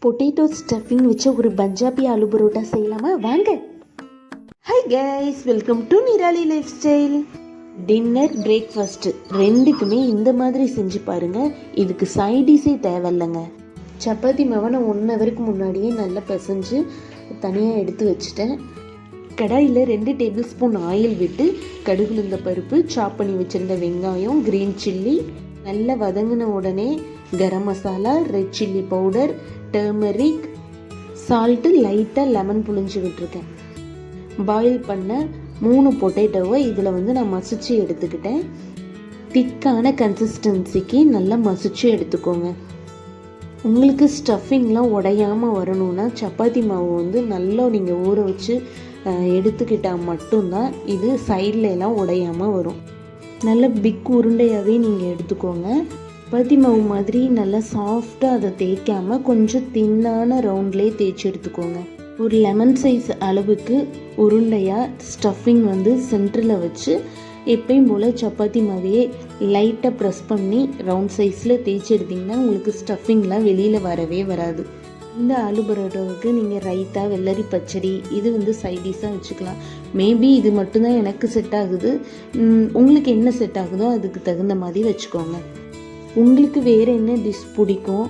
Potato stuffing வச்சு ஒரு பஞ்சாபி ஆலு பரோட்டா செய்யலாமா? வாங்க. Hi guys, welcome to Nirali life style. Dinner breakfast ரெண்டுக்குமே இந்த மாதிரி செஞ்சு பாருங்க. இதுக்கு சைடிஸே தேவையில்லைங்க. சப்பாத்தி மாவை நான் 1 ஹவருக்கு முன்னாடியே நல்லா பிசைஞ்சு தனியாக எடுத்து வச்சுட்டேன். கடாயில் 2 டேபிள் ஸ்பூன் ஆயில் விட்டு கடுகுலுந்த பருப்பு, சாப் பண்ணி வச்சுருந்த வெங்காயம், க்ரீன் சில்லி நல்லா வதங்கின உடனே garam masala, red chilli powder, turmeric, salt, லைட்டாக லெமன் புழிஞ்சு விட்டுருக்கேன். பாயில் பண்ண 3 பொட்டேட்டோவை இதில் நான் மசிச்சு எடுத்துக்கிட்டேன். திக்கான கன்சிஸ்டன்சிக்கு நல்லா மசிச்சு எடுத்துக்கோங்க. உங்களுக்கு ஸ்டஃபிங்லாம் உடையாமல் வரணும்னா சப்பாத்தி மாவு நல்லா நீங்கள் ஊற வச்சு எடுத்துக்கிட்டால் மட்டும்தான் இது சைடில் எல்லாம் உடையாமல் வரும். நல்ல பிக் உருண்டையாகவே நீங்கள் எடுத்துக்கோங்க. சப்பாத்தி மாவு மாதிரி நல்லா சாஃப்டாக அதை தேய்க்காமல் கொஞ்சம் தின்னான ரவுண்ட்லேயே தேய்ச்சி எடுத்துக்கோங்க. ஒரு லெமன் சைஸ் அளவுக்கு உருண்டையாக ஸ்டஃபிங் சென்டரில் வச்சு எப்பயும் போல் சப்பாத்தி மாவையே லைட்டாக ப்ரெஸ் பண்ணி ரவுண்ட் சைஸில் தேய்ச்சி எடுத்திங்கன்னா உங்களுக்கு ஸ்டஃபிங்லாம் வெளியில் வரவே வராது. இந்த ஆலு பரோட்டாவுக்கு நீங்கள் ரைத்தா, வெள்ளரி பச்சடி இது சைடிஷாக வச்சுக்கலாம். மேபி இது மட்டும்தான் எனக்கு செட் ஆகுது. உங்களுக்கு என்ன செட் ஆகுதோ அதுக்கு தகுந்த மாதிரி வச்சுக்கோங்க. உங்களுக்கு வேறு என்ன டிஷ் பிடிக்கும்,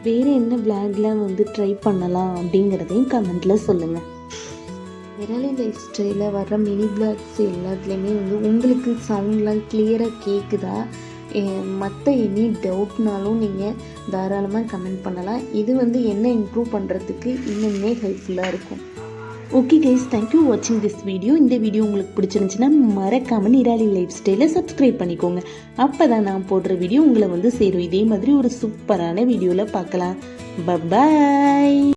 வேறு என்ன விளாக்லாம் ட்ரை பண்ணலாம் அப்படிங்கிறதையும் கமெண்ட்டில் சொல்லுங்கள். நிராலி லைஃப் ஸ்டைலில் வர்ற மினி விளாக்ஸ் எல்லாத்துலேயுமே உங்களுக்கு சவுண்ட்லாம் கிளியராக கேட்குதா, மற்ற எனி டவுட்னாலும் நீங்கள் தாராளமாக கமெண்ட் பண்ணலாம். இது என்ன இம்ப்ரூவ் பண்ணுறதுக்கு இன்னுமே ஹெல்ப்ஃபுல்லாக இருக்கும். ஓகே கைஸ், தேங்க்யூ வாட்சிங் திஸ் வீடியோ. இந்த வீடியோ உங்களுக்கு பிடிச்சிருந்துச்சுன்னா மறக்காமல் நிராலி லைஃப் ஸ்டைலை சப்ஸ்கிரைப் பண்ணிக்கோங்க. அப்போ தான் நான் போடுற வீடியோ உங்களை சேரும். இதே மாதிரி ஒரு சூப்பரான வீடியோவில் பார்க்கலாம். பை.